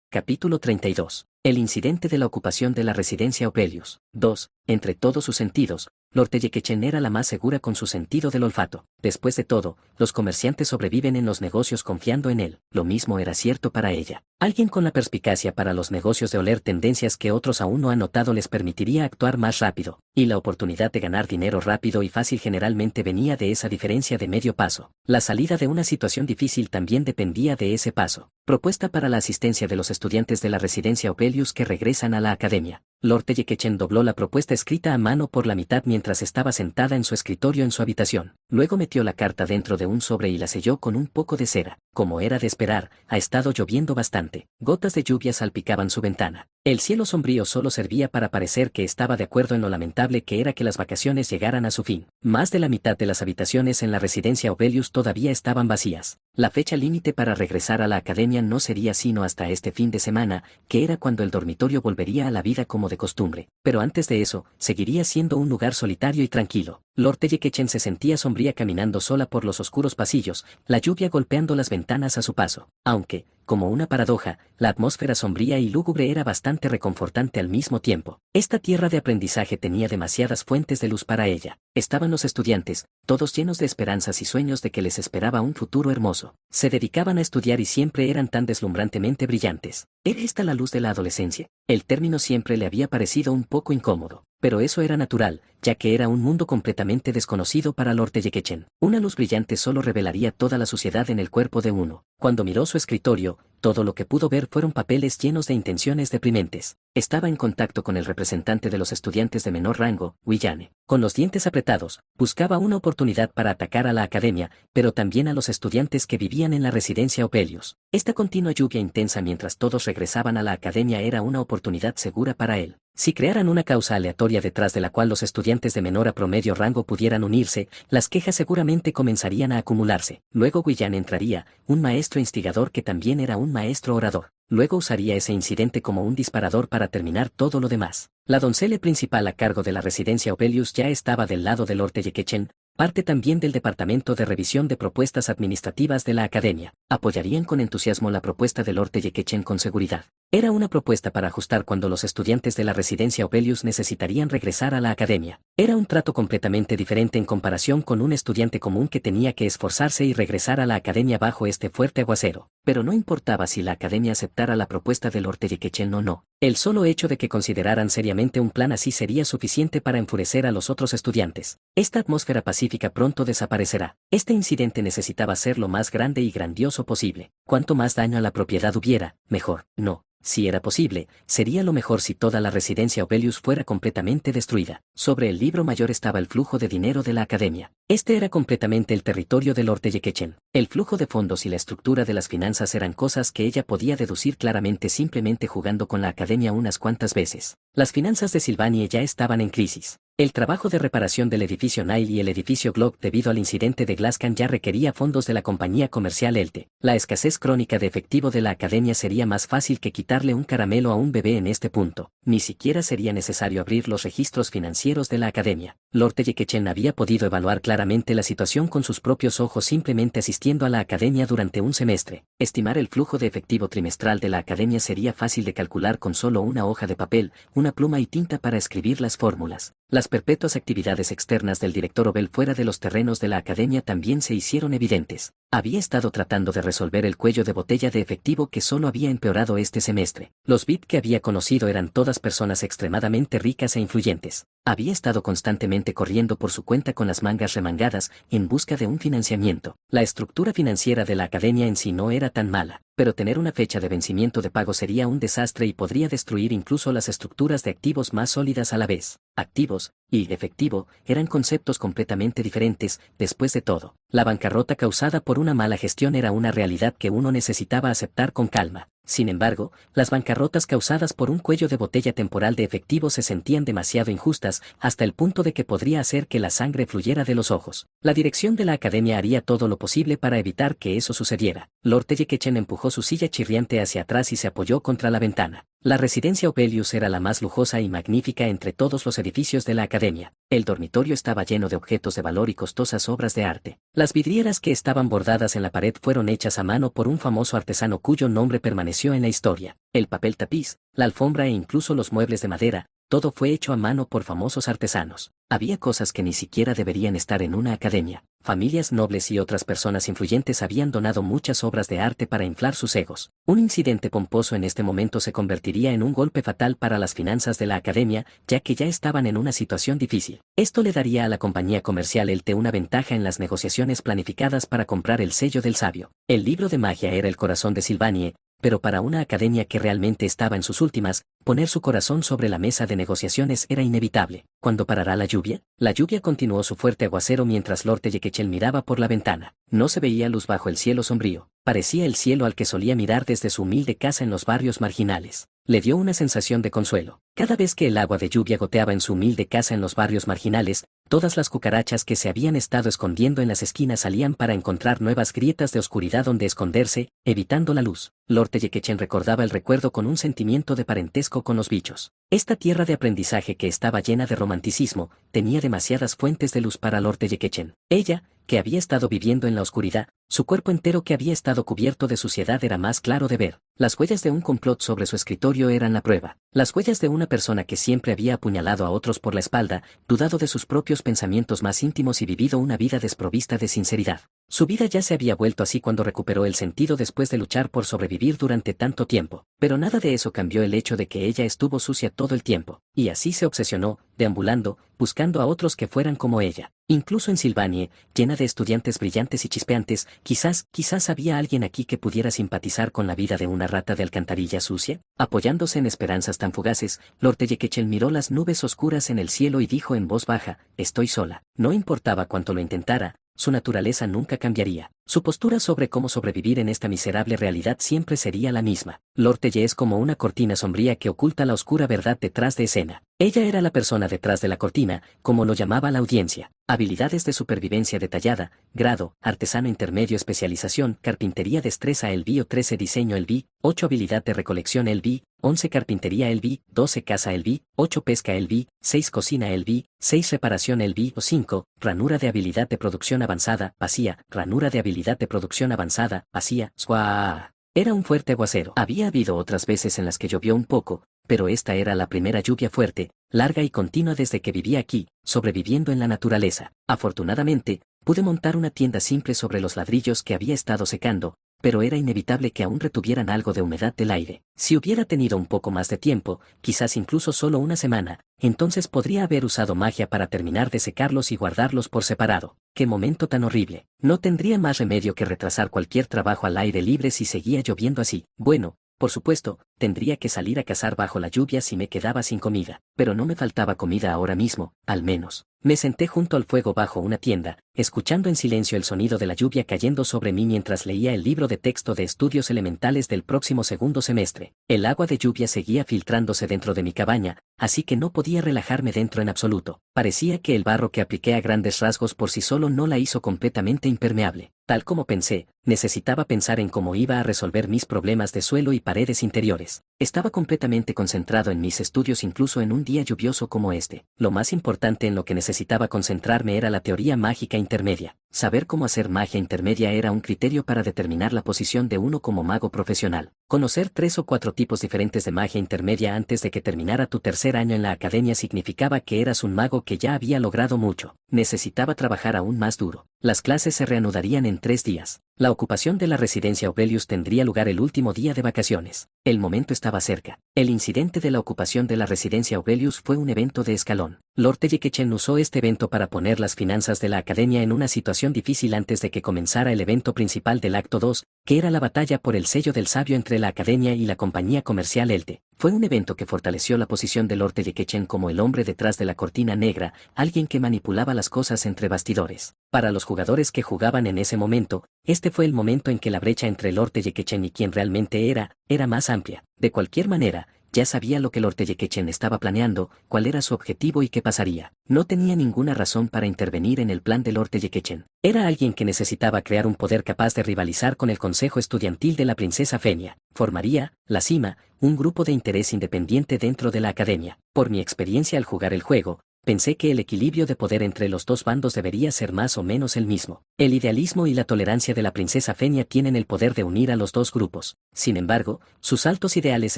Capítulo 32. El incidente de la ocupación de la residencia Opelius. 2. Entre todos sus sentidos, Lord Yekechen era la más segura con su sentido del olfato. Después de todo, los comerciantes sobreviven en los negocios confiando en él. Lo mismo era cierto para ella. Alguien con la perspicacia para los negocios de oler tendencias que otros aún no han notado les permitiría actuar más rápido, y la oportunidad de ganar dinero rápido y fácil generalmente venía de esa diferencia de medio paso. La salida de una situación difícil también dependía de ese paso. Propuesta para la asistencia de los estudiantes de la residencia Opelius que regresan a la academia. Lord Yekechen dobló la propuesta escrita a mano por la mitad mientras estaba sentada en su escritorio en su habitación. Luego metió la carta dentro de un sobre y la selló con un poco de cera. Como era de esperar, ha estado lloviendo bastante. Gotas de lluvia salpicaban su ventana. El cielo sombrío solo servía para parecer que estaba de acuerdo en lo lamentable que era que las vacaciones llegaran a su fin. Más de la mitad de las habitaciones en la residencia Opelius todavía estaban vacías. La fecha límite para regresar a la academia no sería sino hasta este fin de semana, que era cuando el dormitorio volvería a la vida como de costumbre. Pero antes de eso, seguiría siendo un lugar solitario y tranquilo. Lord Yekechen se sentía sombría caminando sola por los oscuros pasillos, la lluvia golpeando las ventanas a su paso. Aunque, como una paradoja, la atmósfera sombría y lúgubre era bastante reconfortante al mismo tiempo. Esta tierra de aprendizaje tenía demasiadas fuentes de luz para ella. Estaban los estudiantes, todos llenos de esperanzas y sueños de que les esperaba un futuro hermoso. Se dedicaban a estudiar y siempre eran tan deslumbrantemente brillantes. ¿Era esta la luz de la adolescencia? El término siempre le había parecido un poco incómodo, pero eso era natural, ya que era un mundo completamente desconocido para Lord Yekechen. Una luz brillante solo revelaría toda la suciedad en el cuerpo de uno. Cuando miró su escritorio, todo lo que pudo ver fueron papeles llenos de intenciones deprimentes. Estaba en contacto con el representante de los estudiantes de menor rango, Wiyane. Con los dientes apretados, buscaba una oportunidad para atacar a la academia, pero también a los estudiantes que vivían en la residencia Opelius. Esta continua lluvia intensa mientras todos regresaban a la academia era una oportunidad segura para él. Si crearan una causa aleatoria detrás de la cual los estudiantes de menor a promedio rango pudieran unirse, las quejas seguramente comenzarían a acumularse. Luego Wiyane entraría, un maestro instigador que también era un maestro orador. Luego usaría ese incidente como un disparador para terminar todo lo demás. La doncella principal a cargo de la residencia Opelius ya estaba del lado de Lord Yekechen, parte también del Departamento de Revisión de Propuestas Administrativas de la Academia. Apoyarían con entusiasmo la propuesta de Lord Yekechen con seguridad. Era una propuesta para ajustar cuando los estudiantes de la residencia Opelius necesitarían regresar a la academia. Era un trato completamente diferente en comparación con un estudiante común que tenía que esforzarse y regresar a la academia bajo este fuerte aguacero. Pero no importaba si la academia aceptara la propuesta de Lord Yekechen o no. El solo hecho de que consideraran seriamente un plan así sería suficiente para enfurecer a los otros estudiantes. Esta atmósfera pacífica pronto desaparecerá. Este incidente necesitaba ser lo más grande y grandioso posible. Cuanto más daño a la propiedad hubiera, mejor. No. Si era posible, sería lo mejor si toda la residencia Opelius fuera completamente destruida. Sobre el libro mayor estaba el flujo de dinero de la academia. Este era completamente el territorio de Lord Yekechen. El flujo de fondos y la estructura de las finanzas eran cosas que ella podía deducir claramente simplemente jugando con la academia unas cuantas veces. Las finanzas de Sylvanie ya estaban en crisis. El trabajo de reparación del edificio Nile y el edificio Glock debido al incidente de Glascan ya requería fondos de la compañía comercial Elte. La escasez crónica de efectivo de la academia sería más fácil que quitarle un caramelo a un bebé en este punto. Ni siquiera sería necesario abrir los registros financieros de la academia. Lord Yekechen había podido evaluar claramente la situación con sus propios ojos simplemente asistiendo a la academia durante un semestre. Estimar el flujo de efectivo trimestral de la academia sería fácil de calcular con solo una hoja de papel, una pluma y tinta para escribir las fórmulas. Las perpetuas actividades externas del director Obel fuera de los terrenos de la academia también se hicieron evidentes. Había estado tratando de resolver el cuello de botella de efectivo que solo había empeorado este semestre. Los VIP que había conocido eran todas personas extremadamente ricas e influyentes. Había estado constantemente corriendo por su cuenta con las mangas remangadas en busca de un financiamiento. La estructura financiera de la academia en sí no era tan mala, pero tener una fecha de vencimiento de pago sería un desastre y podría destruir incluso las estructuras de activos más sólidas a la vez. Activos y efectivo eran conceptos completamente diferentes. Después de todo, la bancarrota causada por una mala gestión era una realidad que uno necesitaba aceptar con calma. Sin embargo, las bancarrotas causadas por un cuello de botella temporal de efectivo se sentían demasiado injustas, hasta el punto de que podría hacer que la sangre fluyera de los ojos. La dirección de la academia haría todo lo posible para evitar que eso sucediera. Lord Yekechen empujó su silla chirriante hacia atrás y se apoyó contra la ventana. La residencia Opelius era la más lujosa y magnífica entre todos los edificios de la academia. El dormitorio estaba lleno de objetos de valor y costosas obras de arte. Las vidrieras que estaban bordadas en la pared fueron hechas a mano por un famoso artesano cuyo nombre permaneció en la historia. El papel tapiz, la alfombra e incluso los muebles de madera, todo fue hecho a mano por famosos artesanos. Había cosas que ni siquiera deberían estar en una academia. Familias nobles y otras personas influyentes habían donado muchas obras de arte para inflar sus egos. Un incidente pomposo en este momento se convertiría en un golpe fatal para las finanzas de la academia, ya que ya estaban en una situación difícil. Esto le daría a la compañía comercial ELTE una ventaja en las negociaciones planificadas para comprar el sello del sabio. El libro de magia era el corazón de Sylvanie, pero para una academia que realmente estaba en sus últimas, poner su corazón sobre la mesa de negociaciones era inevitable. ¿Cuándo parará la lluvia? La lluvia continuó su fuerte aguacero mientras Lord Tellechel miraba por la ventana. No se veía luz bajo el cielo sombrío. Parecía el cielo al que solía mirar desde su humilde casa en los barrios marginales. Le dio una sensación de consuelo. Cada vez que el agua de lluvia goteaba en su humilde casa en los barrios marginales, todas las cucarachas que se habían estado escondiendo en las esquinas salían para encontrar nuevas grietas de oscuridad donde esconderse, evitando la luz. Lord Tellechel recordaba el recuerdo con un sentimiento de parentesco con los bichos. Esta tierra de aprendizaje que estaba llena de romanticismo, tenía demasiadas fuentes de luz para Lord Tellechel. Ella, que había estado viviendo en la oscuridad, su cuerpo entero que había estado cubierto de suciedad era más claro de ver. Las huellas de un complot sobre su escritorio eran la prueba. Las huellas de una persona que siempre había apuñalado a otros por la espalda, dudado de sus propios pensamientos más íntimos y vivido una vida desprovista de sinceridad. Su vida ya se había vuelto así cuando recuperó el sentido después de luchar por sobrevivir durante tanto tiempo. Pero nada de eso cambió el hecho de que ella estuvo sucia todo el tiempo. Y así se obsesionó, deambulando, buscando a otros que fueran como ella. Incluso en Sylvanie, llena de estudiantes brillantes y chispeantes, quizás había alguien aquí que pudiera simpatizar con la vida de una rata de alcantarilla sucia. Apoyándose en esperanzas tan fugaces, Lord Tellechel miró las nubes oscuras en el cielo y dijo en voz baja, «Estoy sola». No importaba cuánto lo intentara, su naturaleza nunca cambiaría. Su postura sobre cómo sobrevivir en esta miserable realidad siempre sería la misma. Lord Telle es como una cortina sombría que oculta la oscura verdad detrás de escena. Ella era la persona detrás de la cortina, como lo llamaba la audiencia. Habilidades de supervivencia detallada, grado, artesano intermedio especialización, carpintería destreza LB o 13 diseño LB, 8 habilidad de recolección LB, 11 carpintería LB, 12 caza LB, 8 pesca LB, 6 cocina LB, 6 reparación LB o 5, ranura de habilidad de producción avanzada, vacía, ranura de habilidad de producción avanzada, vacía, ¡swaa! Era un fuerte aguacero. Había habido otras veces en las que llovió un poco, pero esta era la primera lluvia fuerte, larga y continua desde que vivía aquí, sobreviviendo en la naturaleza. Afortunadamente, pude montar una tienda simple sobre los ladrillos que había estado secando, pero era inevitable que aún retuvieran algo de humedad del aire. Si hubiera tenido un poco más de tiempo, quizás incluso solo una semana, entonces podría haber usado magia para terminar de secarlos y guardarlos por separado. ¡Qué momento tan horrible! No tendría más remedio que retrasar cualquier trabajo al aire libre si seguía lloviendo así. Bueno, por supuesto, tendría que salir a cazar bajo la lluvia si me quedaba sin comida, pero no me faltaba comida ahora mismo, al menos. Me senté junto al fuego bajo una tienda, escuchando en silencio el sonido de la lluvia cayendo sobre mí mientras leía el libro de texto de estudios elementales del próximo segundo semestre. El agua de lluvia seguía filtrándose dentro de mi cabaña, así que no podía relajarme dentro en absoluto. Parecía que el barro que apliqué a grandes rasgos por sí solo no la hizo completamente impermeable. Tal como pensé, necesitaba pensar en cómo iba a resolver mis problemas de suelo y paredes interiores. Estaba completamente concentrado en mis estudios incluso en un día lluvioso como este. Lo más importante en lo que necesitaba concentrarme era la teoría mágica intermedia. Saber cómo hacer magia intermedia era un criterio para determinar la posición de uno como mago profesional. Conocer 3 o 4 tipos diferentes de magia intermedia antes de que terminara tu tercer año en la academia significaba que eras un mago que ya había logrado mucho. Necesitaba trabajar aún más duro. Las clases se reanudarían en 3 días. La ocupación de la residencia Opelius tendría lugar el último día de vacaciones. El momento estaba cerca. El incidente de la ocupación de la residencia Opelius fue un evento de escalón. Lord Tellechel usó este evento para poner las finanzas de la academia en una situación difícil antes de que comenzara el evento principal del acto 2, que era la batalla por el sello del sabio entre la academia y la compañía comercial ELTE. Fue un evento que fortaleció la posición de Lord Tellechel como el hombre detrás de la cortina negra, alguien que manipulaba las cosas entre bastidores. Para los jugadores que jugaban en ese momento, este fue el momento en que la brecha entre Lord Tellechel y quien realmente era más amplia. De cualquier manera, ya sabía lo que Lord Tellechel estaba planeando, cuál era su objetivo y qué pasaría. No tenía ninguna razón para intervenir en el plan de Lord Tellechel. Era alguien que necesitaba crear un poder capaz de rivalizar con el consejo estudiantil de la princesa Fenia. formaría, la cima, un grupo de interés independiente dentro de la academia. Por mi experiencia al jugar el juego, pensé que el equilibrio de poder entre los dos bandos debería ser más o menos el mismo. El idealismo y la tolerancia de la princesa Fenia tienen el poder de unir a los dos grupos. Sin embargo, sus altos ideales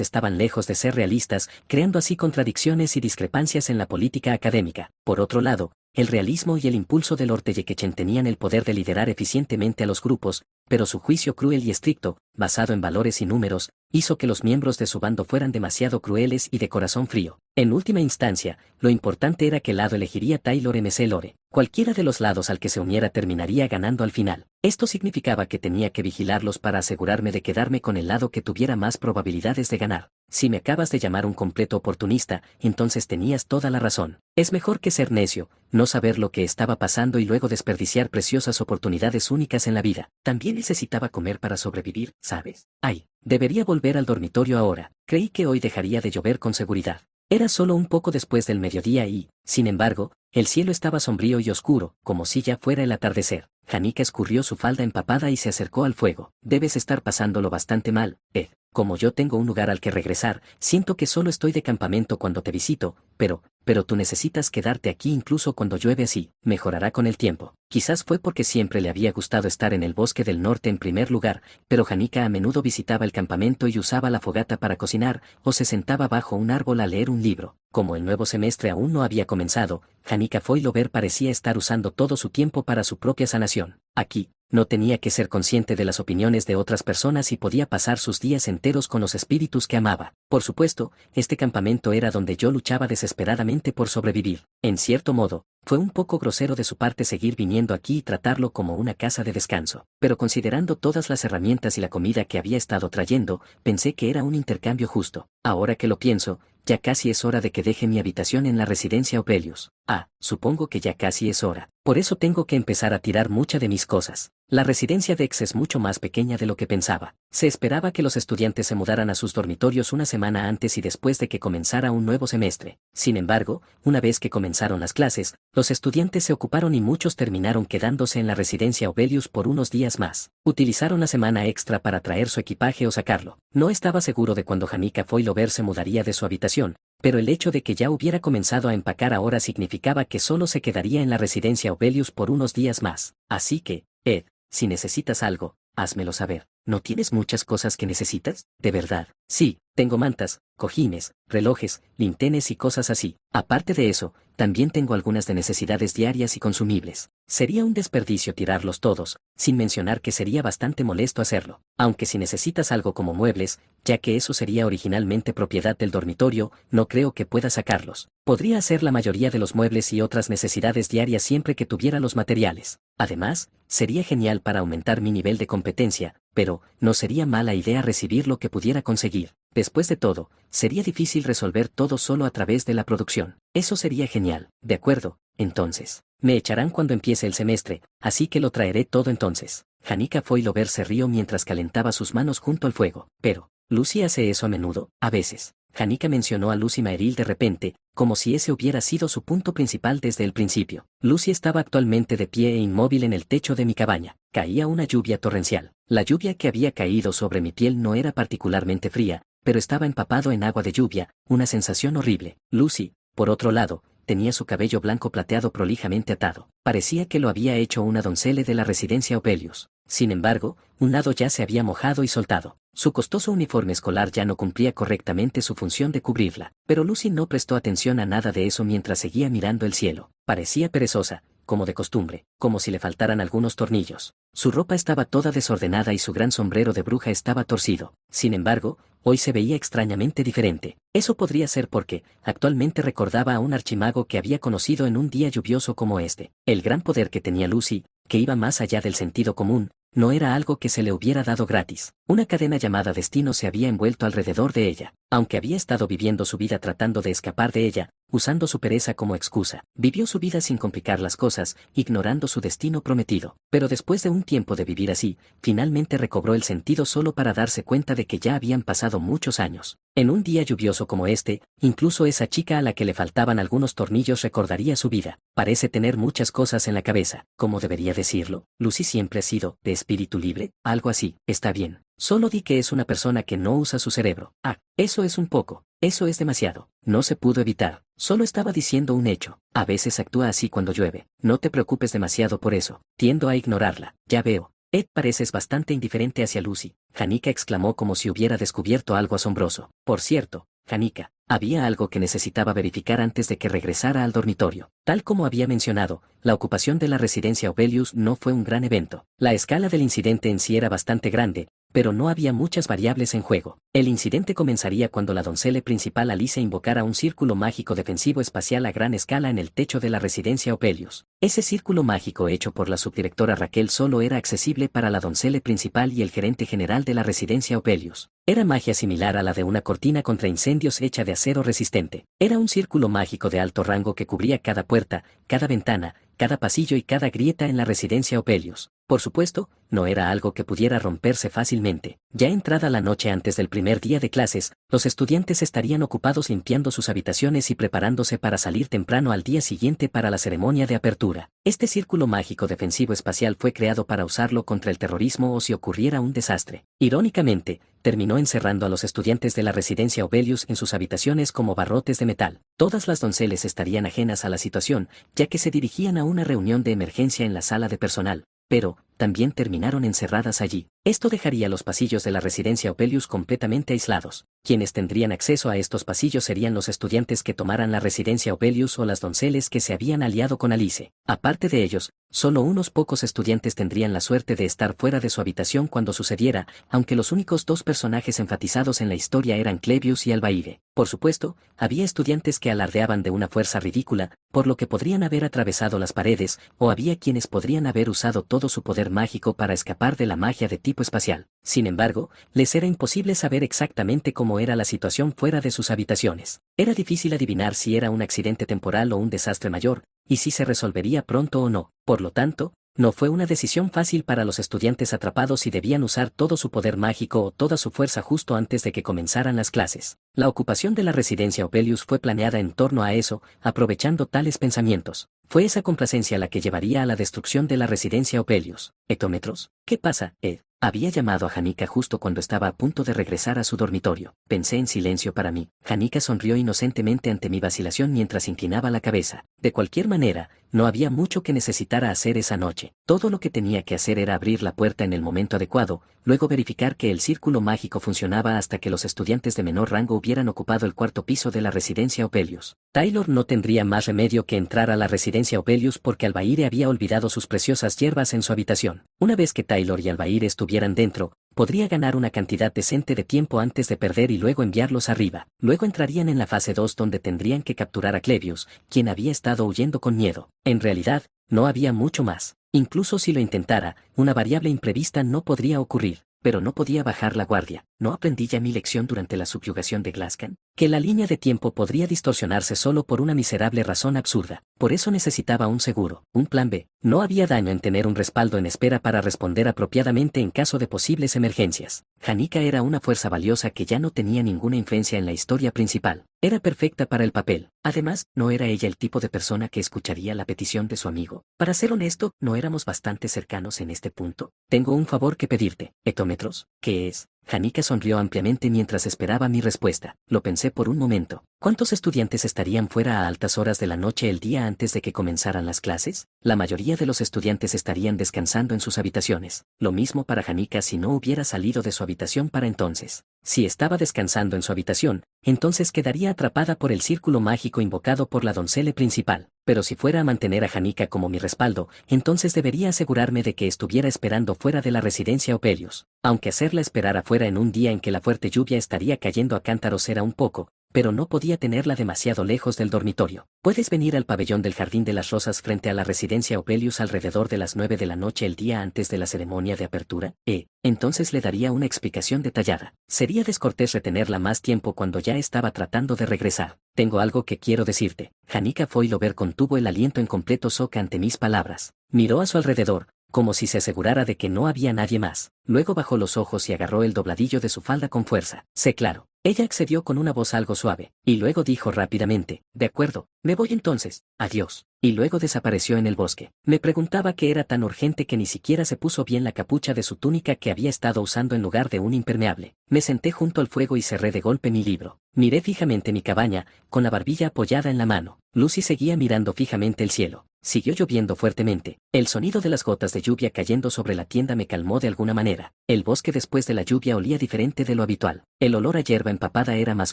estaban lejos de ser realistas, creando así contradicciones y discrepancias en la política académica. Por otro lado, el realismo y el impulso de Lord Teyekechen tenían el poder de liderar eficientemente a los grupos, pero su juicio cruel y estricto, basado en valores y números, hizo que los miembros de su bando fueran demasiado crueles y de corazón frío. En última instancia, lo importante era qué lado elegiría Taylor MC Lore. Cualquiera de los lados al que se uniera terminaría ganando al final. Esto significaba que tenía que vigilarlos para asegurarme de quedarme con el lado que tuviera más probabilidades de ganar. Si me acabas de llamar un completo oportunista, entonces tenías toda la razón. Es mejor que ser necio, no saber lo que estaba pasando y luego desperdiciar preciosas oportunidades únicas en la vida. También necesitaba comer para sobrevivir, ¿sabes? Ay, debería volver al dormitorio ahora. Creí que hoy dejaría de llover con seguridad. Era solo un poco después del mediodía y, sin embargo, el cielo estaba sombrío y oscuro, como si ya fuera el atardecer. Janika escurrió su falda empapada y se acercó al fuego. Debes estar pasándolo bastante mal, Ed. Como yo tengo un lugar al que regresar, siento que solo estoy de campamento cuando te visito, pero tú necesitas quedarte aquí incluso cuando llueve así. Mejorará con el tiempo. Quizás fue porque siempre le había gustado estar en el bosque del norte en primer lugar, pero Janika a menudo visitaba el campamento y usaba la fogata para cocinar, o se sentaba bajo un árbol a leer un libro. Como el nuevo semestre aún no había comenzado, Janika Foilover parecía estar usando todo su tiempo para su propia sanación. Aquí, no tenía que ser consciente de las opiniones de otras personas y podía pasar sus días enteros con los espíritus que amaba. Por supuesto, este campamento era donde yo luchaba desesperadamente por sobrevivir. En cierto modo, fue un poco grosero de su parte seguir viniendo aquí y tratarlo como una casa de descanso. Pero considerando todas las herramientas y la comida que había estado trayendo, pensé que era un intercambio justo. Ahora que lo pienso, ya casi es hora de que deje mi habitación en la residencia Opelius. Supongo que ya casi es hora. Por eso tengo que empezar a tirar mucha de mis cosas. La residencia Dex es mucho más pequeña de lo que pensaba. Se esperaba que los estudiantes se mudaran a sus dormitorios una semana antes y después de que comenzara un nuevo semestre. Sin embargo, una vez que comenzaron las clases, los estudiantes se ocuparon y muchos terminaron quedándose en la residencia Opelius por unos días más. Utilizaron la semana extra para traer su equipaje o sacarlo. No estaba seguro de cuándo Janika Foilover se mudaría de su habitación, pero el hecho de que ya hubiera comenzado a empacar ahora significaba que solo se quedaría en la residencia Opelius por unos días más. Así que, Ed, si necesitas algo, házmelo saber. ¿No tienes muchas cosas que necesitas? ¿De verdad? Sí, tengo mantas, cojines, relojes, linternas y cosas así. Aparte de eso, también tengo algunas de necesidades diarias y consumibles. Sería un desperdicio tirarlos todos, sin mencionar que sería bastante molesto hacerlo. Aunque si necesitas algo como muebles, ya que eso sería originalmente propiedad del dormitorio, no creo que pueda sacarlos. Podría hacer la mayoría de los muebles y otras necesidades diarias siempre que tuviera los materiales. Además, sería genial para aumentar mi nivel de competencia, pero no sería mala idea recibir lo que pudiera conseguir. Después de todo, sería difícil resolver todo solo a través de la producción. Eso sería genial. De acuerdo, entonces. Me echarán cuando empiece el semestre, así que lo traeré todo entonces. Janika Foilover se rió mientras calentaba sus manos junto al fuego. Pero, ¿Lucy hace eso a menudo? A veces. Janika mencionó a Lucy Maeril de repente, como si ese hubiera sido su punto principal desde el principio. Lucy estaba actualmente de pie e inmóvil en el techo de mi cabaña. Caía una lluvia torrencial. La lluvia que había caído sobre mi piel no era particularmente fría, pero estaba empapado en agua de lluvia, una sensación horrible. Lucy, por otro lado, tenía su cabello blanco plateado prolijamente atado. Parecía que lo había hecho una doncella de la residencia Opelius. Sin embargo, un lado ya se había mojado y soltado. Su costoso uniforme escolar ya no cumplía correctamente su función de cubrirla, pero Lucy no prestó atención a nada de eso mientras seguía mirando el cielo. Parecía perezosa, como de costumbre, como si le faltaran algunos tornillos. Su ropa estaba toda desordenada y su gran sombrero de bruja estaba torcido. Sin embargo, hoy se veía extrañamente diferente. Eso podría ser porque, actualmente recordaba a un archimago que había conocido en un día lluvioso como este. El gran poder que tenía Lucy, que iba más allá del sentido común, no era algo que se le hubiera dado gratis. Una cadena llamada destino se había envuelto alrededor de ella. Aunque había estado viviendo su vida tratando de escapar de ella, usando su pereza como excusa. Vivió su vida sin complicar las cosas, ignorando su destino prometido. Pero después de un tiempo de vivir así, finalmente recobró el sentido solo para darse cuenta de que ya habían pasado muchos años. En un día lluvioso como este, incluso esa chica a la que le faltaban algunos tornillos recordaría su vida. Parece tener muchas cosas en la cabeza. ¿Cómo debería decirlo? Lucy siempre ha sido de espíritu libre, algo así. Está bien. Solo di que es una persona que no usa su cerebro. Ah, eso es un poco. Eso es demasiado. No se pudo evitar. Solo estaba diciendo un hecho. A veces actúa así cuando llueve. No te preocupes demasiado por eso. Tiendo a ignorarla. Ya veo. Ed, pareces bastante indiferente hacia Lucy. Janica exclamó como si hubiera descubierto algo asombroso. Por cierto, Janica, había algo que necesitaba verificar antes de que regresara al dormitorio. Tal como había mencionado, la ocupación de la residencia Opelius no fue un gran evento. La escala del incidente en sí era bastante grande, pero no había muchas variables en juego. El incidente comenzaría cuando la doncella principal Alice invocara un círculo mágico defensivo espacial a gran escala en el techo de la residencia Opelius. Ese círculo mágico hecho por la subdirectora Raquel solo era accesible para la doncella principal y el gerente general de la residencia Opelius. Era magia similar a la de una cortina contra incendios hecha de acero resistente. Era un círculo mágico de alto rango que cubría cada puerta, cada ventana, cada pasillo y cada grieta en la residencia Opelius. Por supuesto, no era algo que pudiera romperse fácilmente. Ya entrada la noche antes del primer día de clases, los estudiantes estarían ocupados limpiando sus habitaciones y preparándose para salir temprano al día siguiente para la ceremonia de apertura. Este círculo mágico defensivo espacial fue creado para usarlo contra el terrorismo o si ocurriera un desastre. Irónicamente, terminó encerrando a los estudiantes de la residencia Opelius en sus habitaciones como barrotes de metal. Todas las doncellas estarían ajenas a la situación, ya que se dirigían a una reunión de emergencia en la sala de personal, pero también terminaron encerradas allí. Esto dejaría los pasillos de la residencia Opelius completamente aislados. Quienes tendrían acceso a estos pasillos serían los estudiantes que tomaran la residencia Opelius o las doncellas que se habían aliado con Alice. Aparte de ellos, solo unos pocos estudiantes tendrían la suerte de estar fuera de su habitación cuando sucediera, aunque los únicos dos personajes enfatizados en la historia eran Clevius y Albaide. Por supuesto, había estudiantes que alardeaban de una fuerza ridícula, por lo que podrían haber atravesado las paredes, o había quienes podrían haber usado todo su poder mágico para escapar de la magia de tipo espacial. Sin embargo, les era imposible saber exactamente cómo era la situación fuera de sus habitaciones. Era difícil adivinar si era un accidente temporal o un desastre mayor, y si se resolvería pronto o no. Por lo tanto, no fue una decisión fácil para los estudiantes atrapados si debían usar todo su poder mágico o toda su fuerza justo antes de que comenzaran las clases. La ocupación de la residencia Opelius fue planeada en torno a eso, aprovechando tales pensamientos. Fue esa complacencia la que llevaría a la destrucción de la residencia Opelius. ¿Hectómetros? ¿Qué pasa, Ed? Había llamado a Janica justo cuando estaba a punto de regresar a su dormitorio. Pensé en silencio para mí. Janica sonrió inocentemente ante mi vacilación mientras inclinaba la cabeza. De cualquier manera, no había mucho que necesitara hacer esa noche. Todo lo que tenía que hacer era abrir la puerta en el momento adecuado, luego verificar que el círculo mágico funcionaba hasta que los estudiantes de menor rango hubieran ocupado el cuarto piso de la residencia Opelius. Taylor no tendría más remedio que entrar a la residencia Opelius porque Albaire había olvidado sus preciosas hierbas en su habitación. Una vez que Taylor y Albaire estuvieran dentro, podría ganar una cantidad decente de tiempo antes de perder y luego enviarlos arriba. Luego entrarían en la fase 2 donde tendrían que capturar a Clevius, quien había estado huyendo con miedo. En realidad, no había mucho más. Incluso si lo intentara, una variable imprevista no podría ocurrir. Pero no podía bajar la guardia. ¿No aprendí ya mi lección durante la subyugación de Glascan? Que la línea de tiempo podría distorsionarse solo por una miserable razón absurda. Por eso necesitaba un seguro, un plan B. No había daño en tener un respaldo en espera para responder apropiadamente en caso de posibles emergencias. Janica era una fuerza valiosa que ya no tenía ninguna influencia en la historia principal. Era perfecta para el papel. Además, ¿no era ella el tipo de persona que escucharía la petición de su amigo? Para ser honesto, ¿no éramos bastante cercanos en este punto? Tengo un favor que pedirte. ¿Hectómetros? ¿Qué es? Janica sonrió ampliamente mientras esperaba mi respuesta. Lo pensé por un momento. ¿Cuántos estudiantes estarían fuera a altas horas de la noche el día antes de que comenzaran las clases? La mayoría de los estudiantes estarían descansando en sus habitaciones. Lo mismo para Janica si no hubiera salido de su habitación para entonces. Si estaba descansando en su habitación, entonces quedaría atrapada por el círculo mágico invocado por la doncella principal. Pero si fuera a mantener a Janica como mi respaldo, entonces debería asegurarme de que estuviera esperando fuera de la residencia Opelius. Aunque hacerla esperar afuera en un día en que la fuerte lluvia estaría cayendo a cántaros era un poco, pero no podía tenerla demasiado lejos del dormitorio. Puedes venir al pabellón del Jardín de las Rosas frente a la residencia Opelius alrededor de las 9 de la noche el día antes de la ceremonia de apertura. Entonces le daría una explicación detallada. Sería descortés retenerla más tiempo cuando ya estaba tratando de regresar. Tengo algo que quiero decirte. Janica Foilover contuvo el aliento en completo shock ante mis palabras. Miró a su alrededor, como si se asegurara de que no había nadie más. Luego bajó los ojos y agarró el dobladillo de su falda con fuerza. Sé claro. Ella accedió con una voz algo suave, y luego dijo rápidamente, de acuerdo, me voy entonces, adiós. Y luego desapareció en el bosque. Me preguntaba qué era tan urgente que ni siquiera se puso bien la capucha de su túnica que había estado usando en lugar de un impermeable. Me senté junto al fuego y cerré de golpe mi libro. Miré fijamente mi cabaña, con la barbilla apoyada en la mano. Lucy seguía mirando fijamente el cielo. Siguió lloviendo fuertemente. El sonido de las gotas de lluvia cayendo sobre la tienda me calmó de alguna manera. El bosque después de la lluvia olía diferente de lo habitual. El olor a hierba empapada era más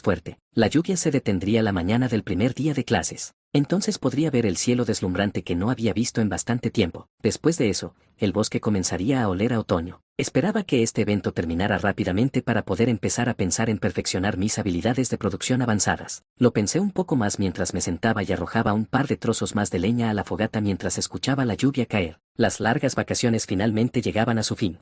fuerte. La lluvia se detendría la mañana del primer día de clases. Entonces podría ver el cielo deslumbrante que no había visto en bastante tiempo. Después de eso, el bosque comenzaría a oler a otoño. Esperaba que este evento terminara rápidamente para poder empezar a pensar en perfeccionar mis habilidades de producción avanzadas. Lo pensé un poco más mientras me sentaba y arrojaba un par de trozos más de leña a la fogata mientras escuchaba la lluvia caer. Las largas vacaciones finalmente llegaban a su fin.